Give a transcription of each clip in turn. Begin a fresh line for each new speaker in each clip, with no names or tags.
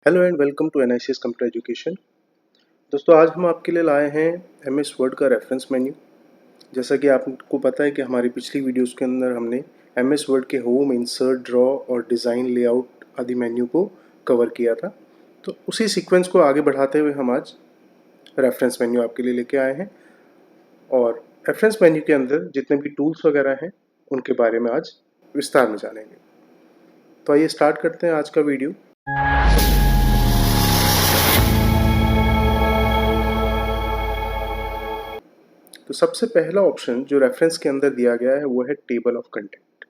Hello and welcome to NICS computer education. दोस्तों, आज हम आपके लिए लाए हैं MS वर्ड का रेफरेंस मेन्यू। जैसा कि आपको पता है कि हमारी पिछली वीडियोस के अंदर हमने MS वर्ड के होम, इंसर्ट, ड्रॉ और डिज़ाइन, लेआउट आदि मेन्यू को कवर किया था। तो उसी सीक्वेंस को आगे बढ़ाते हुए हम आज रेफरेंस मेन्यू आपके लिए लेके आए हैं, और रेफरेंस मेन्यू के अंदर जितने भी टूल्स वगैरह हैं उनके बारे में आज विस्तार में जानेंगे। तो आइए स्टार्ट करते हैं आज का वीडियो। तो सबसे पहला ऑप्शन जो रेफरेंस के अंदर दिया गया है वो है टेबल ऑफ कंटेंट।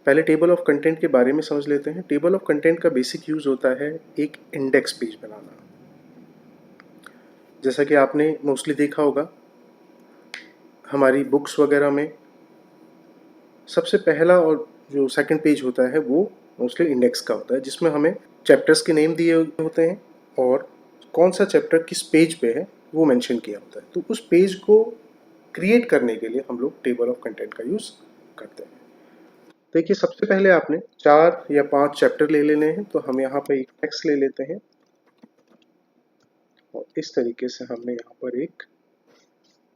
पहले टेबल ऑफ कंटेंट के बारे में समझ लेते हैं। टेबल ऑफ कंटेंट का बेसिक यूज होता है एक इंडेक्स पेज बनाना। जैसा कि आपने मोस्टली देखा होगा, हमारी बुक्स वगैरह में सबसे पहला और जो सेकंड पेज होता है वो मोस्टली इंडेक्स का होता है, जिसमें हमें चैप्टर्स के नेम दिए होते हैं और कौन सा चैप्टर किस पेज पे है वो मेंशन किया होता है। तो उस पेज को क्रिएट करने के लिए हम लोग टेबल ऑफ कंटेंट का यूज़ करते हैं। देखिए, सबसे पहले आपने 4 या 5 चैप्टर ले लेने हैं। तो हम यहाँ पे एक टेक्स्ट ले लेते हैं और इस तरीके से हमने यहाँ पर एक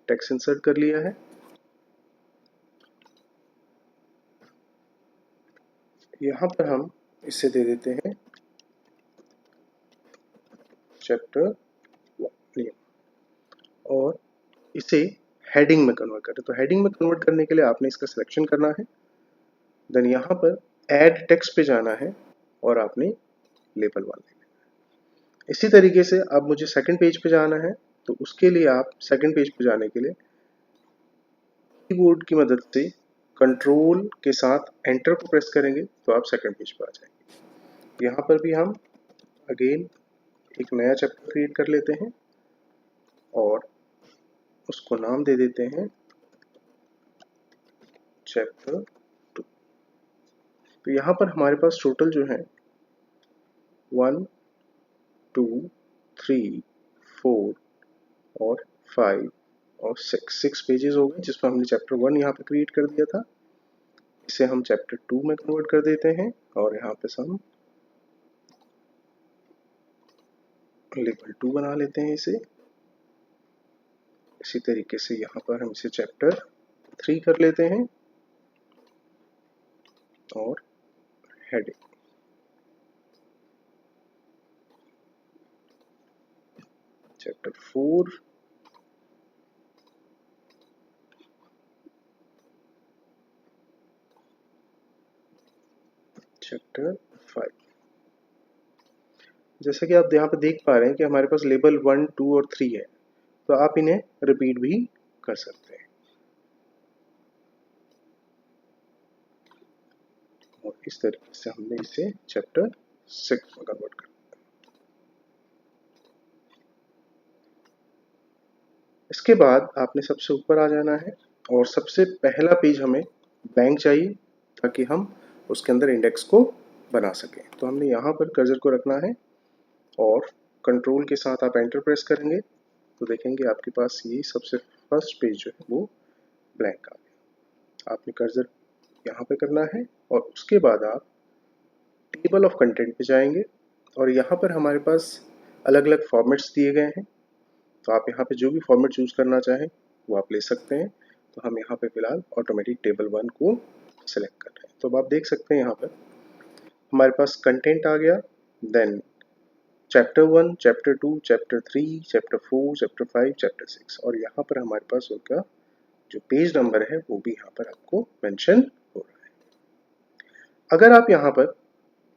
टेक्स्ट इंसर्ट कर लिया है। यहाँ पर हम इसे दे देते हैं चैप्टर 1 और इसे हेडिंग में कन्वर्ट करें। तो हेडिंग में कन्वर्ट करने के लिए आपने इसका सिलेक्शन करना है, देन यहाँ पर ऐड टेक्स्ट पे जाना है और आपने लेबल 1 लेना है। इसी तरीके से अब मुझे सेकंड पेज पे जाना है, तो उसके लिए आप सेकंड पेज पे जाने के लिए कीबोर्ड की मदद से कंट्रोल के साथ एंटर को प्रेस करेंगे तो आप सेकंड पेज पर आ जाएंगे। यहाँ पर भी हम अगेन एक नया चैप्टर क्रिएट कर लेते हैं और उसको नाम दे देते हैं चैप्टर 2। तो यहाँ पर हमारे पास टोटल जो है 1 2 3 4 और 5 और 6 पेजेस हो गए, जिसमें हमने चैप्टर 1 यहाँ पे क्रिएट कर दिया था। इसे हम चैप्टर 2 में कन्वर्ट कर देते हैं और यहाँ पे हम लेवल 2 बना लेते हैं इसे। इसी तरीके से यहाँ पर हम इसे चैप्टर 3 कर लेते हैं और हेडिंग चैप्टर 4 चैप्टर 5। जैसा कि आप यहाँ पे देख पा रहे हैं कि हमारे पास लेबल 1 2 और 3 है, तो आप इन्हें रिपीट भी कर सकते हैं और इस तरीके से हमने इसे चैप्टर 6 में कन्वर्ट कर दिया। इसके बाद आपने सबसे ऊपर आ जाना है और सबसे पहला पेज हमें ब्लैंक चाहिए ताकि हम उसके अंदर इंडेक्स को बना सकें। तो हमने यहाँ पर कर्सर को रखना है और कंट्रोल के साथ आप एंटर प्रेस करेंगे तो देखेंगे आपके पास ये सबसे फर्स्ट पेज जो है वो ब्लैंक आ गया। आपने कर्सर यहाँ पे करना है और उसके बाद आप टेबल ऑफ कंटेंट पे जाएंगे और यहाँ पर हमारे पास अलग अलग फॉर्मेट्स दिए गए हैं। तो आप यहाँ पे जो भी फॉर्मेट चूज करना चाहें वो आप ले सकते हैं। तो हम यहाँ पे फिलहाल ऑटोमेटिक टेबल 1 को सिलेक्ट कर रहे हैं। तो अब आप देख सकते हैं यहाँ पर हमारे पास कंटेंट आ गया, then chapter 1, chapter 2, chapter 3, chapter 4, chapter 5, chapter 6 और यहाँ पर हमारे पास उनका जो पेज नंबर है वो भी यहाँ पर आपको मेंशन हो रहा है। अगर आप यहाँ पर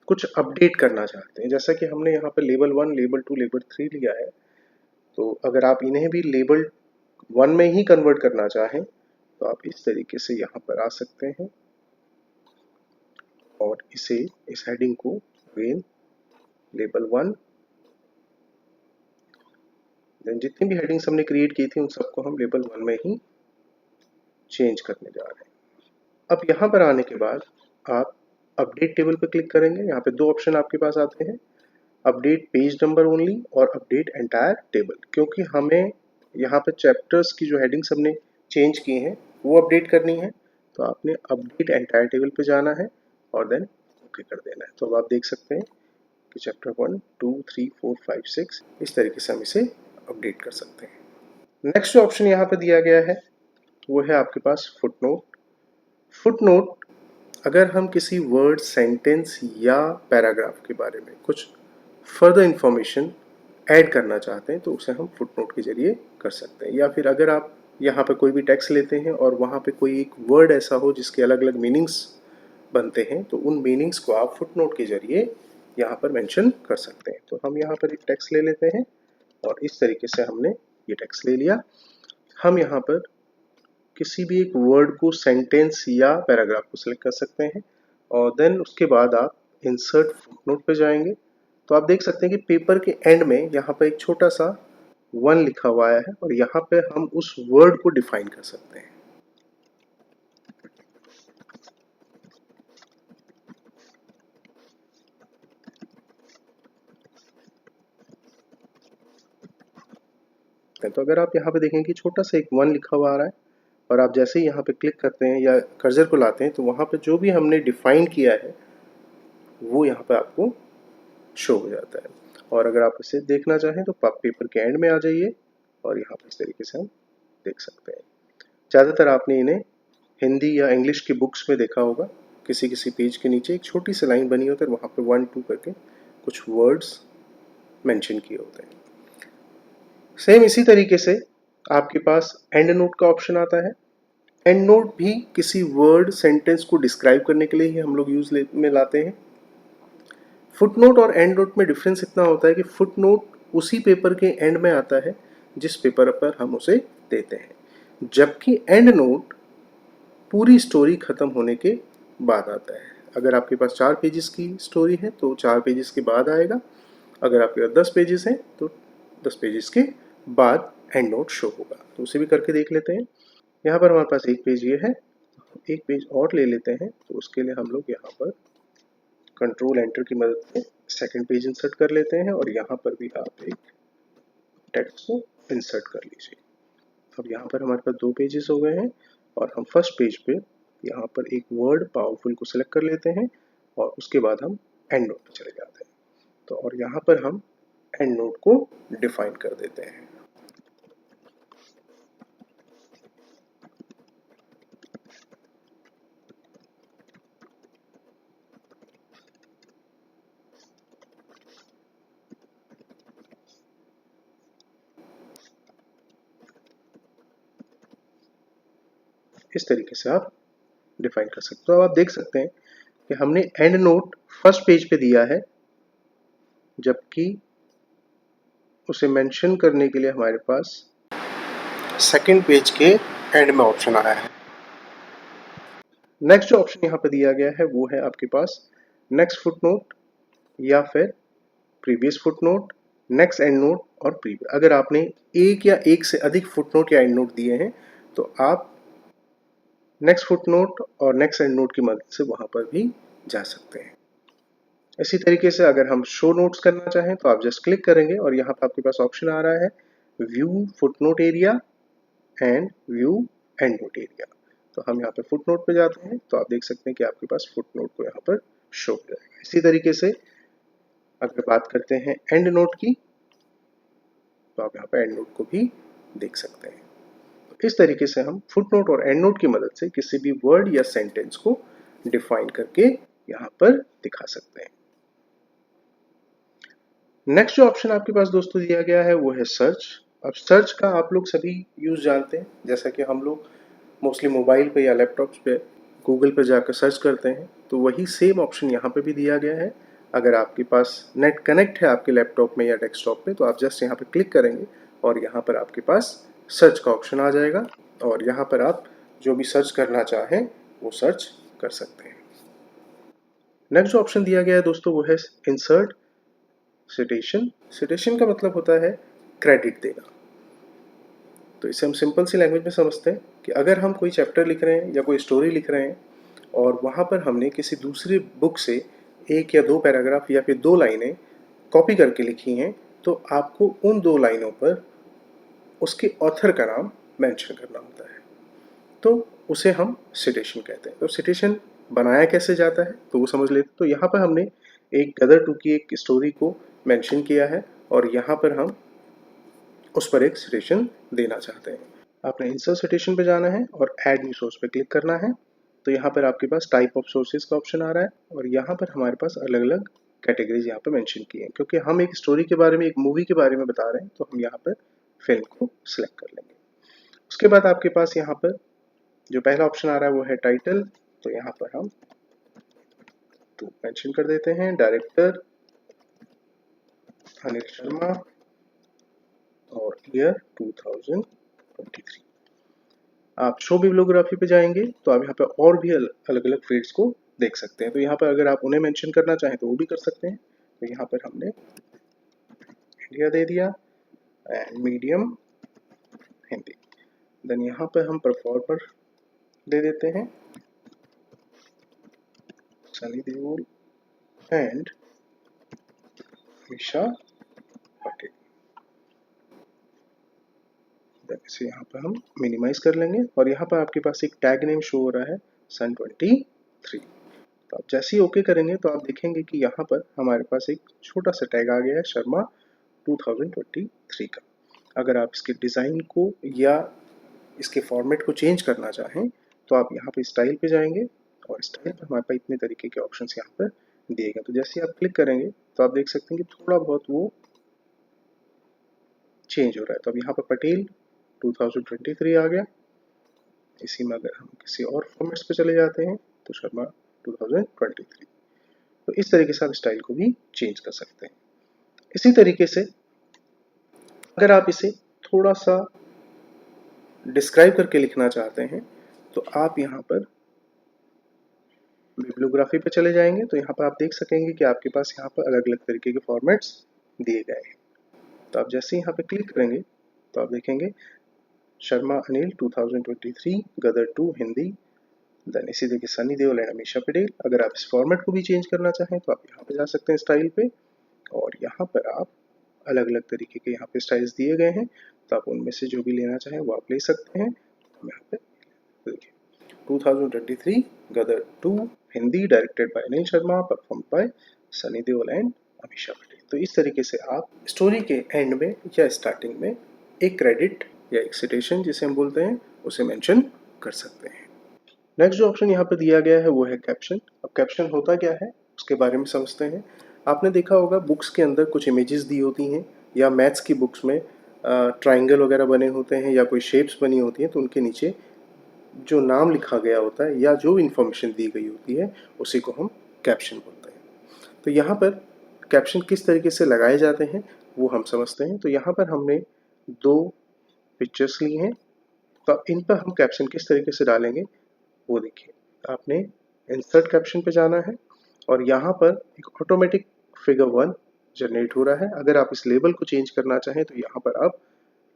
कुछ अपडेट करना चाहते हैं, जैसा कि हमने यहाँ पर लेबल 1, लेबल 2, लेबल 3 लिया है, तो अगर आप इन्हें भी लेबल 1 में ही कन्वर्ट करना चाहें तो आप इस तरीके से यहाँ पर आ सकते हैं और इसे इस हेडिंग को अगेन लेबल 1, देन जितनी भी हेडिंग्स हमने क्रिएट की थी उन सबको हम लेबल 1 में ही चेंज करने जा रहे हैं। अब यहाँ पर आने के बाद आप अपडेट टेबल पर क्लिक करेंगे। यहाँ पे 2 ऑप्शन आपके पास आते हैं, अपडेट पेज नंबर ओनली और अपडेट एंटायर टेबल। क्योंकि हमें यहाँ पे चैप्टर्स की जो हेडिंग्स हमने चेंज की हैं वो अपडेट करनी है, तो आपने अपडेट एंटायर टेबल पे जाना है और देन ओके कर देना है। तो अब आप देख सकते हैं कि चैप्टर 1, 2, 3, 4, 5, 6 इस तरीके से हम इसे अपडेट कर सकते हैं। नेक्स्ट जो ऑप्शन यहाँ पे दिया गया है वो है आपके पास फुटनोट। फुटनोट अगर हम किसी वर्ड, सेंटेंस या पैराग्राफ के बारे में कुछ फर्दर इंफॉर्मेशन ऐड करना चाहते हैं तो उसे हम फुटनोट के जरिए कर सकते हैं। या फिर अगर आप यहाँ पे कोई भी टेक्स्ट लेते हैं और वहाँ पे कोई एक वर्ड ऐसा हो जिसके अलग अलग मीनिंग्स बनते हैं तो उन मीनिंग्स को आप फुटनोट के जरिए यहाँ पर मेंशन कर सकते हैं। तो हम यहाँ पर एक टेक्स्ट ले लेते हैं और इस तरीके से हमने ये टेक्स्ट ले लिया। हम यहाँ पर किसी भी एक वर्ड को, सेंटेंस या पैराग्राफ को सिलेक्ट कर सकते हैं और देन उसके बाद आप इंसर्ट फुटनोट पे जाएंगे तो आप देख सकते हैं कि पेपर के एंड में यहाँ पर एक छोटा सा 1 लिखा हुआ है और यहाँ पे हम उस वर्ड को डिफाइन कर सकते हैं। तो अगर आप यहाँ पे देखें कि छोटा सा एक 1 लिखा हुआ आ रहा है और आप जैसे ही यहाँ पे क्लिक करते हैं या कर्सर को लाते हैं तो वहाँ पे जो भी हमने डिफाइन किया है वो यहाँ पे आपको शो हो जाता है। और अगर आप इसे देखना चाहें तो पेपर के एंड में आ जाइए और यहाँ पे इस तरीके से हम देख सकते हैं। ज़्यादातर आपने इन्हें हिंदी या इंग्लिश की बुक्स में देखा होगा, किसी किसी पेज के नीचे एक छोटी सी लाइन बनी होती है, वहाँ पे 1, 2 करके कुछ वर्ड्स मेंशन किए होते हैं। सेम इसी तरीके से आपके पास एंड नोट का ऑप्शन आता है। एंड नोट भी किसी वर्ड, सेंटेंस को डिस्क्राइब करने के लिए ही हम लोग यूज में लाते हैं। फुटनोट और एंड नोट में डिफरेंस इतना होता है कि फुटनोट उसी पेपर के एंड में आता है जिस पेपर पर हम उसे देते हैं, जबकि एंड नोट पूरी स्टोरी खत्म होने के बाद आता है। अगर आपके पास 4 पेजेस की स्टोरी है तो 4 पेजेस के बाद आएगा, अगर आपके पास 10 पेजेस हैं तो 10 पेजेस के बाद एंड नोट शो होगा। तो उसे भी करके देख लेते हैं। यहाँ पर हमारे पास एक पेज ये है, एक पेज और ले लेते हैं तो उसके लिए हम लोग यहाँ पर कंट्रोल एंटर की मदद से सेकंड पेज इंसर्ट कर लेते हैं और यहाँ पर भी आप एक टेक्स्ट को इंसर्ट कर लीजिए। अब यहाँ पर हमारे पास 2 पेजेस हो गए हैं और हम फर्स्ट पेज पे यहाँ पर एक वर्ड पावरफुल को सिलेक्ट कर लेते हैं और उसके बाद हम एंड नोट पे चले जाते हैं। तो और यहाँ पर हम एंड नोट को डिफाइन कर देते हैं। इस तरीके से आप डिफाइन कर सकते हो। अब आप देख सकते हैं कि हमने एंड नोट फर्स्ट पेज पे दिया है, जबकि उसे मेंशन करने के लिए हमारे पास सेकंड पेज के एंड में ऑप्शन आया है। नेक्स्ट जो ऑप्शन यहाँ पे दिया गया है वो है आपके पास नेक्स्ट फुटनोट या फिर previous footnote, next and note और प्रीवियस। अगर आपने एक या एक से अधिक फुटनोट या एंड नोट दिए हैं तो आप नेक्स्ट फुटनोट और नेक्स्ट एंड नोट की मदद से वहां पर भी जा सकते हैं। इसी तरीके से अगर हम शो नोट्स करना चाहें तो आप जस्ट क्लिक करेंगे और यहाँ पर आपके पास ऑप्शन आ रहा है view footnote area and view and note area. तो हम यहाँ पे फुटनोट पे जाते हैं तो आप देख सकते हैं कि आपके पास फुटनोट को यहाँ पर शो हो जाएगा। इसी तरीके से अगर बात करते हैं एंड नोट की तो आप यहाँ पे एंड नोट को भी देख सकते हैं। इस तरीके से हम फुटनोट और एंड नोट की मदद से किसी भी वर्ड या सेंटेंस को डिफाइन करके यहाँ पर दिखा सकते हैं। नेक्स्ट जो ऑप्शन आपके पास दोस्तों दिया गया है वो है सर्च। अब सर्च का आप लोग सभी यूज जानते हैं, जैसा कि हम लोग मोस्टली मोबाइल पे या लैपटॉप्स पे गूगल पे जाकर सर्च करते हैं, तो वही सेम ऑप्शन यहाँ पे भी दिया गया है। अगर आपके पास नेट कनेक्ट है आपके लैपटॉप में या डेस्कटॉप पे तो आप जस्ट यहाँ पे क्लिक करेंगे और यहाँ पर आपके पास सर्च का ऑप्शन आ जाएगा और यहाँ पर आप जो भी सर्च करना चाहें वो सर्च कर सकते हैं। नेक्स्ट जो ऑप्शन दिया गया है दोस्तों वो है इंसर्ट सिटेशन। सिटेशन का मतलब होता है क्रेडिट देना। तो इसे हम सिंपल सी लैंग्वेज में समझते हैं कि अगर हम कोई चैप्टर लिख रहे हैं या कोई स्टोरी लिख रहे हैं और वहाँ पर हमने किसी दूसरी बुक से 1 या 2 पैराग्राफ या फिर 2 लाइनें कॉपी करके लिखी हैं तो आपको उन 2 लाइनों पर उसके ऑथर का नाम मेंशन करना होता है, तो उसे हम सिटेशन कहते हैं। तो सिटेशन बनाया कैसे जाता है तो वो समझ लेते हैं। तो यहाँ पर हमने एक गदर 2 की एक स्टोरी को मेंशन किया है और यहाँ पर हम उस पर एक सिटेशन देना चाहते हैं। आपने इंसर्ट सिटेशन पे जाना है और ऐड न्यू सोर्स पे क्लिक करना है। तो यहाँ पर आपके पास टाइप ऑफ सोर्सेज का ऑप्शन आ रहा है और यहाँ पर हमारे पास अलग अलग कैटेगरीज यहाँ पर मेंशन की हैं। क्योंकि हम एक स्टोरी के बारे में, एक मूवी के बारे में बता रहे हैं, तो हम यहाँ पर फिल्म को सिलेक्ट कर लेंगे। उसके बाद आपके पास यहाँ पर जो पहला ऑप्शन आ रहा है वो है टाइटल। तो यहाँ पर हम तो मेंशन कर देते हैं डायरेक्टर अनिल शर्मा और ईयर 2023। आप शो बिब्लियोग्राफी पे जाएंगे तो आप यहाँ पे और भी अलग अलग फील्ड्स को देख सकते हैं। तो यहाँ पर अगर आप उन्हें मेंशन करना चाहें तो वो भी कर सकते हैं। तो यहाँ पर हमने इंडिया दे दिया एंड मीडियम हिंदी। देन यहाँ पर हम परफॉर्मर दे देते हैं सनी देओल एंड मीशा पटेल। इसे यहाँ पर हम मिनिमाइज कर लेंगे और यहाँ पर आपके पास एक टैग नेम शो हो रहा है सन 23। तो आप जैसे ही ओके करेंगे तो आप देखेंगे कि यहाँ पर हमारे पास एक छोटा सा टैग आ गया है शर्मा 2023 का। अगर आप इसके डिज़ाइन को या इसके फॉर्मेट को चेंज करना चाहें तो आप यहाँ पे स्टाइल पे जाएंगे और स्टाइल पर हमारे पास इतने तरीके के ऑप्शंस यहाँ पर दिए गए। तो जैसे आप क्लिक करेंगे तो आप देख सकते हैं कि थोड़ा बहुत वो चेंज हो रहा है। तो अब यहाँ पर पटेल 2023 आ गया। इसी में अगर हम किसी और फॉर्मेट्स पे चले जाते हैं तो शर्मा 2023। तो इस तरीके से आप स्टाइल को भी चेंज कर सकते हैं। इसी तरीके से अगर आप इसे थोड़ा सा डिस्क्राइब करके लिखना चाहते हैं तो आप यहाँ पर बिब्लियोग्राफी पे चले जाएंगे। तो यहाँ पर आप देख सकेंगे कि आपके पास यहाँ पर अलग अलग तरीके के फॉर्मेट्स दिए गए हैं। तो आप जैसे यहाँ पे क्लिक करेंगे तो आप देखेंगे शर्मा अनिल 2023 गदर 2 हिंदी। देन इसी तरीके सनी देओल एंड अमीषा पटेल। अगर आप इस फॉर्मेट को भी चेंज करना चाहें तो आप यहाँ पे जा सकते हैं स्टाइल पे और यहाँ पर आप अलग अलग तरीके के यहाँ पे स्टाइल्स दिए गए हैं। तो आप उनमें से जो भी लेना चाहें वो आप ले सकते हैं। हम यहाँ पे देखिए 2023 गदर 2 Hindi directed by Anil Sharma perform by Sunny Deol and Amisha Patel. तो इस तरीके से आप स्टोरी के एंड में या स्टार्टिंग में एक क्रेडिट या एक सिटेशन जिसे हम बोलते हैं उसे मेंशन कर सकते हैं। नेक्स्ट जो ऑप्शन यहाँ पर दिया गया है वो है कैप्शन। अब कैप्शन होता क्या है उसके बारे में समझते हैं। आपने देखा होगा बुक्स के अंदर कुछ इमेजेस दी होती हैं या मैथ्स की बुक्स में ट्राइंगल वगैरह बने होते हैं या कोई शेप्स बनी होती हैं, तो उनके नीचे जो नाम लिखा गया होता है या जो इन्फॉर्मेशन दी गई होती है उसी को हम कैप्शन बोलते हैं। तो यहाँ पर कैप्शन किस तरीके से लगाए जाते हैं वो हम समझते हैं। तो यहाँ पर हमने दो पिक्चर्स ली हैं, तो इन पर हम कैप्शन किस तरीके से डालेंगे वो देखिए। आपने इंसर्ट कैप्शन पे जाना है और यहाँ पर एक ऑटोमेटिक फिगर 1 जनरेट हो रहा है। अगर आप इस लेबल को चेंज करना चाहें तो यहाँ पर आप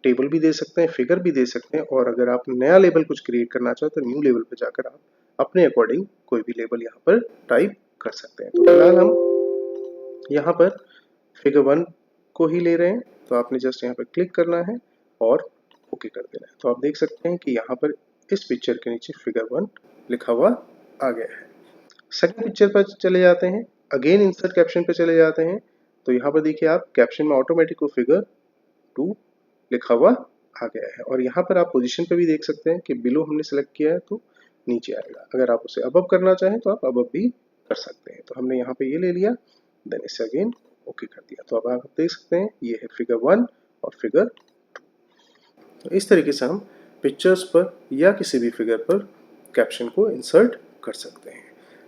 टेबल भी दे सकते हैं, फिगर भी दे सकते हैं, और अगर आप नया लेबल कुछ क्रिएट करना चाहो तो न्यू लेबल पे जाकर आप अपने अकॉर्डिंग कोई भी लेबल यहाँ पर टाइप कर सकते हैं। तो फिलहाल हम यहाँ पर फिगर 1 को ही ले रहे हैं। तो आपने जस्ट यहाँ पर क्लिक करना है और ओके कर देना है। तो आप देख सकते हैं कि यहाँ पर इस पिक्चर के नीचे फिगर 1 लिखा हुआ आ गया है। सेकंड पिक्चर पर चले जाते हैं, अगेन इंसर्ट कैप्शन पे चले जाते हैं। तो यहाँ पर देखिए आप कैप्शन में ऑटोमेटिक वो फिगर 2 लिखा हुआ आ गया है और यहाँ पर आप पोजीशन पे भी देख सकते हैं कि बिलो हमने सेलेक्ट किया है तो नीचे आएगा। अगर आप उसे अबव करना चाहें तो आप अबव भी कर सकते हैं। तो हमने यहाँ पे ये ले लिया, देन इसे अगेन ओके कर दिया। तो अब आप देख सकते हैं ये है फिगर 1 और फिगर 2। तो इस तरीके से हम पिक्चर्स पर या किसी भी फिगर पर कैप्शन को इंसर्ट कर सकते हैं।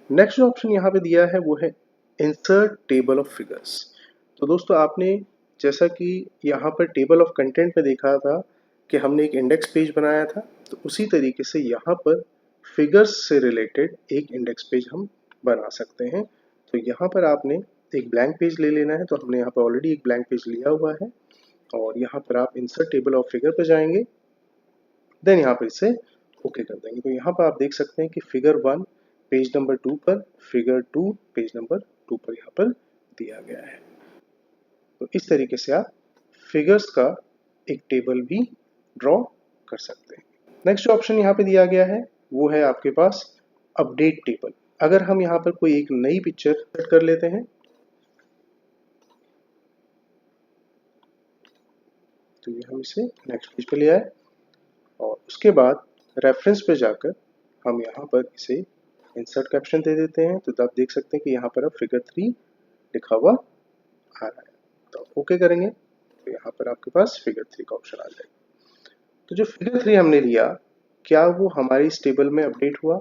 नेक्स्ट जो ऑप्शन यहाँ पे दिया है वो है इंसर्ट टेबल ऑफ फिगर्स। तो दोस्तों आपने जैसा कि यहाँ पर टेबल ऑफ कंटेंट में देखा था कि हमने एक इंडेक्स पेज बनाया था, तो उसी तरीके से यहाँ पर फिगर्स से रिलेटेड एक इंडेक्स पेज हम बना सकते हैं। तो यहाँ पर आपने एक ब्लैंक पेज ले लेना है। तो हमने यहाँ पर ऑलरेडी एक ब्लैंक पेज लिया हुआ है और यहाँ पर आप इंसर्ट टेबल ऑफ फिगर पर जाएंगे, देन यहाँ पर इसे ओके कर देंगे। तो यहाँ पर आप देख सकते हैं कि फिगर 1 पेज नंबर 2 पर, फिगर 2 पेज नंबर 2 पर यहाँ पर दिया गया है। तो इस तरीके से आप फिगर्स का एक टेबल भी ड्रॉ कर सकते हैं। नेक्स्ट जो ऑप्शन यहाँ पे दिया गया है वो है आपके पास अपडेट टेबल। अगर हम यहाँ पर कोई एक नई पिक्चर सेट कर लेते हैं तो ये हम इसे नेक्स्ट पेज पे ले आए और उसके बाद रेफरेंस पे जाकर हम यहाँ पर इसे इंसर्ट कैप्शन दे देते हैं। तो आप देख सकते हैं कि यहाँ पर अब फिगर 3 लिखा हुआ आ रहा है। तो आप ओके करेंगे तो यहाँ पर आपके पास फिगर 3 का ऑप्शन आ जाएगा। तो जो फिगर 3 हमने लिया, क्या वो हमारी इस टेबल में अपडेट हुआ?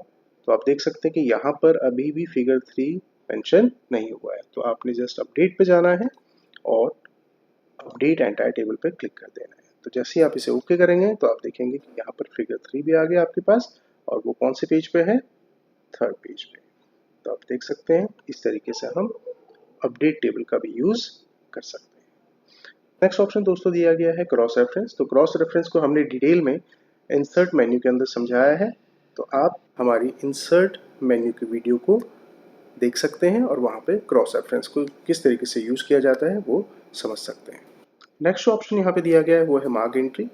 तो आप देख सकते हैं कि यहाँ पर अभी भी फिगर 3 मेंशन नहीं हुआ है। तो आपने जस्ट अपडेट पे जाना है और अपडेट एंटायर टेबल पे क्लिक कर देना है। तो जैसे ही आप इसे ओके करेंगे तो आप देखेंगे कि यहाँ पर फिगर 3 भी आ गया आपके पास और वो कौन से पेज पे है? थर्ड पेज पे। तो आप देख सकते हैं इस तरीके से हम अपडेट टेबल का भी यूज कर सकते हैं। नेक्स्ट ऑप्शन दोस्तों दिया गया है क्रॉस रेफरेंस। तो क्रॉस रेफरेंस को हमने डिटेल में इंसर्ट मेन्यू के अंदर समझाया है। तो आप हमारी इंसर्ट मेन्यू की वीडियो को देख सकते हैं और वहाँ पे क्रॉस रेफरेंस को किस तरीके से यूज किया जाता है वो समझ सकते हैं। नेक्स्ट ऑप्शन यहाँ पे दिया गया है वो है मार्क एंट्री।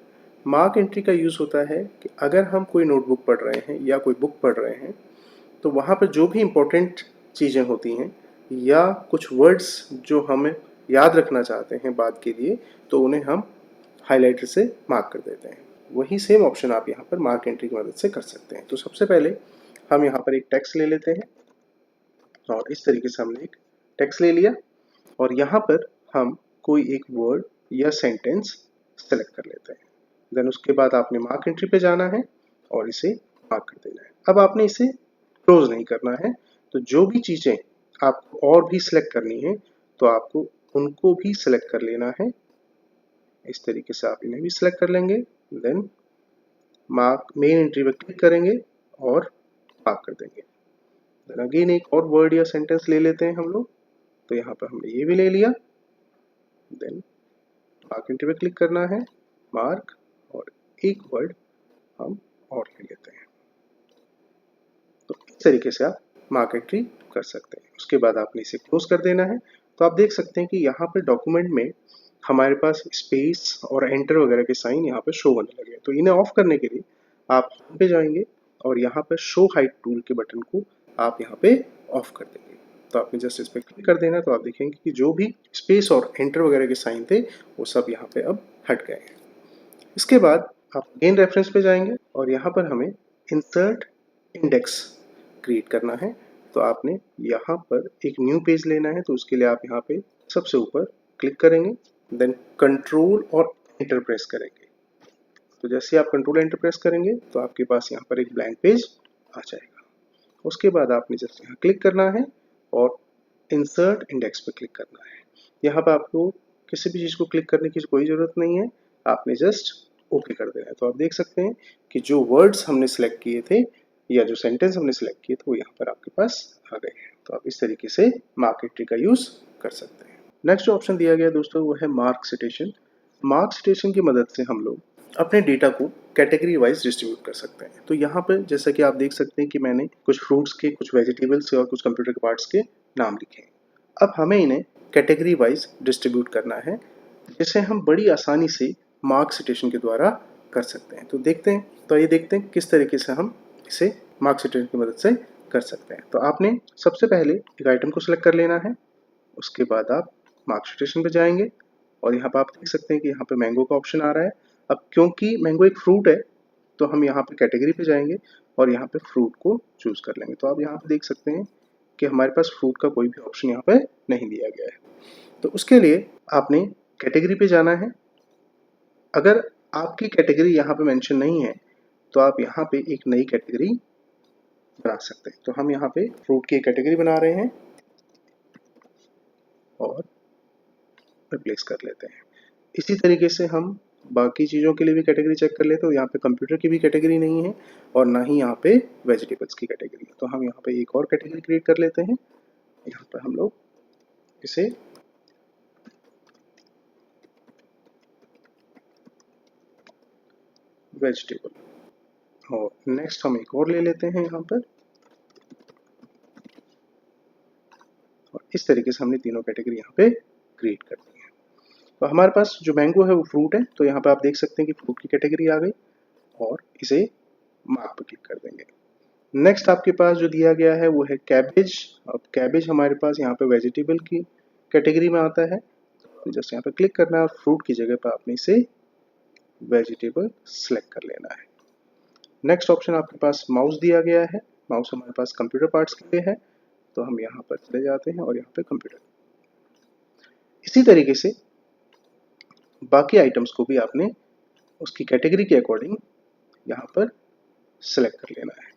मार्क एंट्री का यूज होता है कि अगर हम कोई नोटबुक पढ़ रहे हैं या कोई बुक पढ़ रहे हैं तो वहाँ पर जो भी इम्पोर्टेंट चीज़ें होती हैं या कुछ वर्ड्स जो हमें याद रखना चाहते हैं बाद के लिए, तो उन्हें हम हाइलाइटर से मार्क कर देते हैं। वही सेम ऑप्शन आप यहाँ पर मार्क एंट्री की मदद से कर सकते हैं। तो सबसे पहले हम यहाँ पर एक टेक्स्ट ले लेते हैं और इस तरीके से हमने एक टेक्स्ट ले लिया और यहाँ पर हम कोई एक वर्ड या सेंटेंस सेलेक्ट कर लेते हैं। देन उसके बाद आपने मार्क एंट्री पे जाना है और इसे मार्क कर देना है। अब आपने इसे क्लोज नहीं करना है। तो जो भी चीज़ें आपको और भी सिलेक्ट करनी है तो आपको उनको भी सिलेक्ट कर लेना है। इस तरीके से आप इन्हें भी सिलेक्ट कर लेंगे। देन मार्क मेन एंट्री पर क्लिक करेंगे और मार्क कर देंगे। देन अगेन एक और वर्ड या सेंटेंस ले लेते हैं हम लोग। तो यहाँ पर हमने ये भी ले लिया। देन मार्क एंट्री पे क्लिक करना है, मार्क और एक वर्ड हम और ले लेते हैं। तो इस तरीके से आप मार्क एंट्री कर सकते हैं। उसके बाद आपने इसे क्लोज कर देना है। तो आप देख सकते हैं कि यहाँ पर डॉक्यूमेंट में हमारे पास स्पेस और एंटर वगैरह के साइन यहाँ पे शो होने लगे। तो इन्हें ऑफ करने के लिए आप होम पे जाएंगे और यहाँ पर शो हाइड टूल के बटन को आप यहाँ पे ऑफ कर देंगे। तो आपने जस्ट इस पर क्लिक कर देना। तो आप देखेंगे कि जो भी स्पेस और एंटर वगैरह के साइन थे वो सब यहाँ पे अब हट गए हैं। इसके बाद आप मेन रेफरेंस पे जाएंगे और यहाँ पर हमें इंसर्ट इंडेक्स क्रिएट करना है। तो आपने यहाँ पर एक न्यू पेज लेना है। तो उसके लिए आप यहाँ पे सबसे ऊपर क्लिक करेंगे, देन कंट्रोल और एंटर प्रेस करेंगे। तो जैसे आप कंट्रोल एंटर प्रेस करेंगे तो आपके पास यहाँ पर एक ब्लैंक पेज आ जाएगा। उसके बाद आपने जस्ट यहाँ क्लिक करना है और इंसर्ट इंडेक्स पे क्लिक करना है। यहाँ पर आपको किसी भी चीज़ को क्लिक करने की कोई ज़रूरत नहीं है, आपने जस्ट ओके कर देना है। तो आप देख सकते हैं कि जो वर्ड्स हमने सेलेक्ट किए थे या जो सेंटेंस हमने सेलेक्ट किए थे वो यहाँ पर आपके पास आ गए हैं। तो आप इस तरीके से मार्क एंट्री का यूज़ कर सकते हैं। नेक्स्ट जो ऑप्शन दिया गया दोस्तों वो है मार्क सिटेशन। मार्क सिटेशन की मदद से हम लोग अपने डेटा को कैटेगरी वाइज डिस्ट्रीब्यूट कर सकते हैं। तो यहाँ पर जैसा कि आप देख सकते हैं कि मैंने कुछ फ्रूट्स के, कुछ वेजिटेबल्स के और कुछ कंप्यूटर के पार्ट्स के नाम लिखे हैं। अब हमें इन्हें कैटेगरी वाइज डिस्ट्रीब्यूट करना है, जिसे हम बड़ी आसानी से मार्क सिटेशन के द्वारा कर सकते हैं। तो देखते हैं, तो ये देखते हैं किस तरीके से हम इसे मार्क सिटेशन की मदद से कर सकते हैं। तो आपने सबसे पहले एक आइटम को सिलेक्ट कर लेना है। उसके बाद आप मार्क सिटेशन पे जाएंगे और यहाँ पर आप देख सकते हैं कि यहाँ पे मैंगो का ऑप्शन आ रहा है। अब क्योंकि मैंगो एक फ्रूट है तो हम यहाँ पे कैटेगरी पे जाएंगे और यहाँ पे फ्रूट को चूज कर लेंगे। तो आप यहाँ पे देख सकते हैं कि हमारे पास फ्रूट का कोई भी ऑप्शन यहाँ पे नहीं दिया गया है। तो उसके लिए आपने कैटेगरी पे जाना है। अगर आपकी कैटेगरी यहाँ पे मेंशन नहीं है तो आप यहाँ पे एक नई कैटेगरी बना सकते हैं। तो हम यहाँ पे फ्रूट की कैटेगरी बना रहे हैं और रिप्लेस कर लेते हैं। इसी तरीके से हम बाकी चीज़ों के लिए भी कैटेगरी चेक कर लेते हैं। यहाँ पे कंप्यूटर की भी कैटेगरी नहीं है और ना ही यहाँ पे वेजिटेबल्स की कैटेगरी है। तो हम यहाँ पे एक और कैटेगरी क्रिएट कर लेते हैं। यहाँ पर हम लोग इसे वेजिटेबल और नेक्स्ट हम एक और ले लेते हैं यहाँ पर और इस तरीके से हमने तीनों कैटेगरी यहाँ पे क्रिएट कर दी है। तो हमारे पास जो मैंगो है वो फ्रूट है। तो यहाँ पे आप देख सकते हैं कि फ्रूट की कैटेगरी आ गई और इसे मार्क पे क्लिक कर देंगे। नेक्स्ट आपके पास जो दिया गया है वो है कैबेज। अब कैबेज हमारे पास यहाँ पे वेजिटेबल की कैटेगरी में आता है। तो जस्ट यहाँ पे क्लिक करना है और फ्रूट की जगह पर आपने इसे वेजिटेबल सेलेक्ट कर लेना है। नेक्स्ट ऑप्शन आपके पास माउस दिया गया है, माउस हमारे पास कंप्यूटर पार्ट्स के लिए है, तो हम यहाँ पर चले जाते हैं और यहाँ पे कंप्यूटर। इसी तरीके से बाकी आइटम्स को भी आपने उसकी कैटेगरी के अकॉर्डिंग यहाँ पर सेलेक्ट कर लेना है।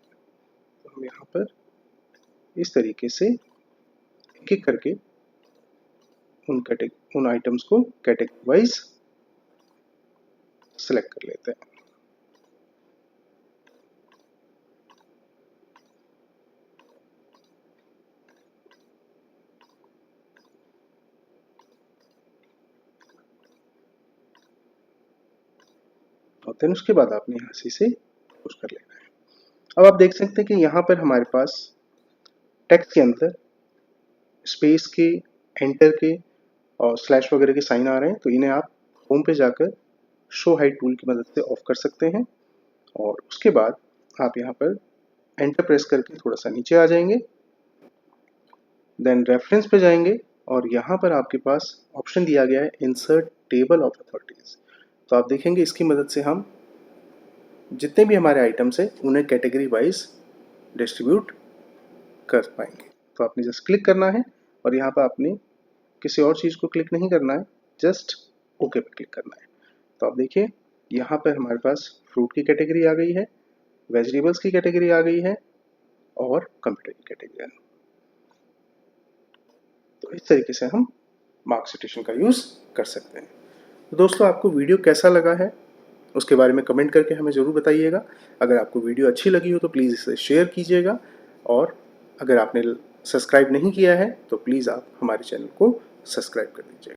तो हम यहाँ पर इस तरीके से एक एक करके उन आइटम्स को कैटेगरी वाइज सेलेक्ट कर लेते हैं। और देन उसके बाद आपने यहाँ से इसे क्लोज कर लेना है। अब आप देख सकते हैं कि यहाँ पर हमारे पास टेक्स्ट के अंदर स्पेस के, एंटर के और स्लैश वगैरह के साइन आ रहे हैं, तो इन्हें आप होम पे जाकर शो हाइड टूल की मदद से ऑफ कर सकते हैं। और उसके बाद आप यहाँ पर एंटर प्रेस करके थोड़ा सा नीचे आ जाएंगे, देन रेफरेंस पे जाएंगे और यहाँ पर आपके पास ऑप्शन दिया गया है इंसर्ट टेबल ऑफ अथॉरिटीज। तो आप देखेंगे इसकी मदद से हम जितने भी हमारे आइटम्स हैं उन्हें कैटेगरी वाइज डिस्ट्रीब्यूट कर पाएंगे। तो आपने जस्ट क्लिक करना है और यहाँ पर आपने किसी और चीज़ को क्लिक नहीं करना है, जस्ट ओके पे क्लिक करना है। तो आप देखिए यहाँ पर हमारे पास फ्रूट की कैटेगरी आ गई है, वेजिटेबल्स की कैटेगरी आ गई है और कंप्यूटर की कैटेगरी आ गई। तो इस तरीके से हम मार्क्स सिटेशन का यूज़ कर सकते हैं। तो दोस्तों आपको वीडियो कैसा लगा है उसके बारे में कमेंट करके हमें ज़रूर बताइएगा। अगर आपको वीडियो अच्छी लगी हो तो प्लीज़ इसे शेयर कीजिएगा और अगर आपने सब्सक्राइब नहीं किया है तो प्लीज़ आप हमारे चैनल को सब्सक्राइब कर दीजिएगा।